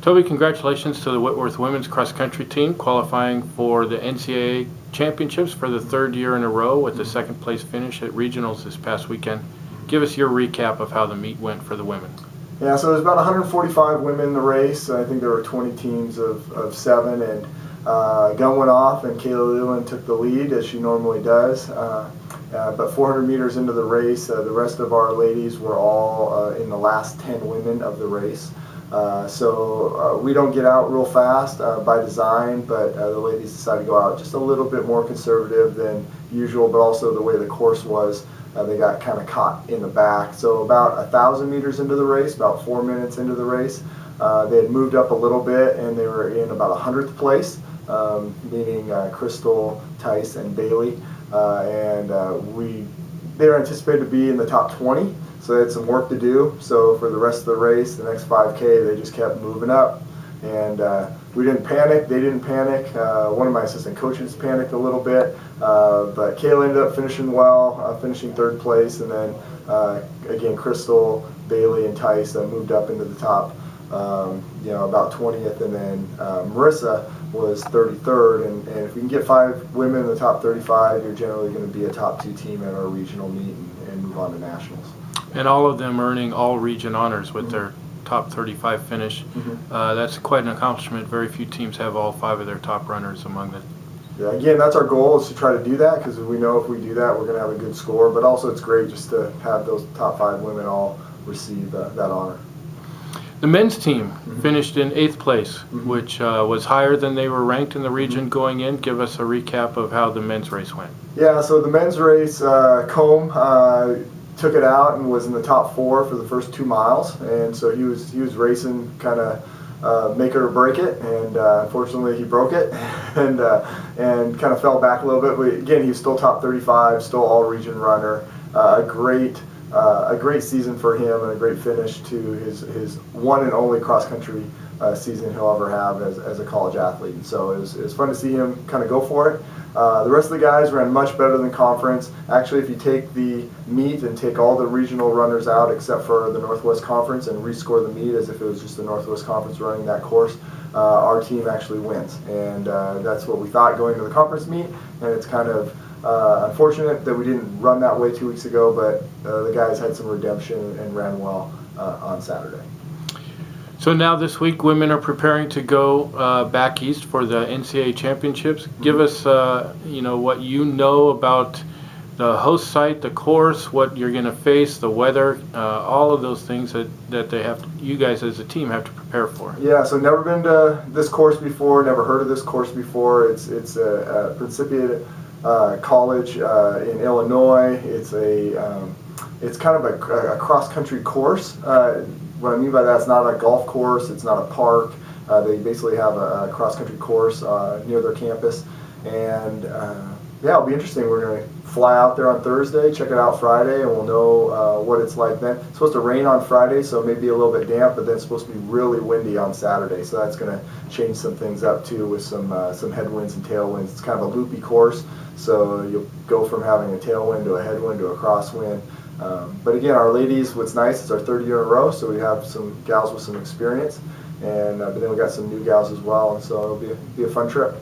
Toby, congratulations to the Whitworth women's cross country team qualifying for the NCAA championships for the third year in a row with the second place finish at regionals this past weekend. Give us your recap of how the meet went for the women. Yeah, so there's about 145 women in the race. I think there were 20 teams of 7, and gun went off and Kayla Leland took the lead as she normally does. But 400 meters into the race, the rest of our ladies were all in the last 10 women of the race. So we don't get out real fast by design, but the ladies decided to go out just a little bit more conservative than usual, but also the way the course was, they got kind of caught in the back. So about 1,000 meters into the race, about 4 minutes into the race, they had moved up a little bit and they were in about 100th place, meaning Crystal, Tice, and Bailey. They were anticipated to be in the top 20. So they had some work to do. So for the rest of the race, the next 5K, they just kept moving up. And we didn't panic. They didn't panic. One of my assistant coaches panicked a little bit. But Kayla ended up finishing well, finishing 3rd place. And then, again, Crystal, Bailey, and Tice moved up into the top, about 20th. And then Marissa was 33rd. And if we can get 5 women in the top 35, you're generally going to be a top 2 team at our regional meet and move on to nationals. And all of them earning all region honors with their top 35 finish. That's quite an accomplishment. Very few teams have all 5 of their top runners among them. Yeah, again, that's our goal, is to try to do that, because we know if we do that, we're going to have a good score. But also it's great just to have those top 5 women all receive that honor. The men's team finished in 8th place, which was higher than they were ranked in the region going in. Give us a recap of how the men's race went. Yeah, so the men's race, Combe took it out and was in the top 4 for the first 2 miles, and so he was racing kind of make it or break it, and unfortunately he broke it and kind of fell back a little bit. But again, he's still top 35, still all region runner. A great season for him and a great finish to his one and only cross country season he'll ever have as a college athlete. And so it was fun to see him kind of go for it. The rest of the guys ran much better than conference. Actually, if you take the meet and take all the regional runners out except for the Northwest Conference and rescore the meet as if it was just the Northwest Conference running that course, our team actually wins. And that's what we thought going to the conference meet, and it's kind of unfortunate that we didn't run that way 2 weeks ago, but the guys had some redemption and ran well on Saturday. So now this week, women are preparing to go back east for the NCAA championships. Give us, what you know about the host site, the course, what you're going to face, the weather, all of those things that you guys as a team have to prepare for. Yeah, so never been to this course before, never heard of this course before. It's a Principiate College in Illinois. It's kind of a cross-country course. What I mean by that, it's not a golf course, it's not a park. They basically have a cross-country course near their campus. And it'll be interesting. We're going to fly out there on Thursday, check it out Friday, and we'll know what it's like then. It's supposed to rain on Friday, so maybe a little bit damp, but then it's supposed to be really windy on Saturday. So that's going to change some things up too with some headwinds and tailwinds. It's kind of a loopy course, so you'll go from having a tailwind to a headwind to a crosswind. But again, our ladies, what's nice, it's our 3rd year in a row, so we have some gals with some experience, and but then we got some new gals as well, and so it'll be a fun trip.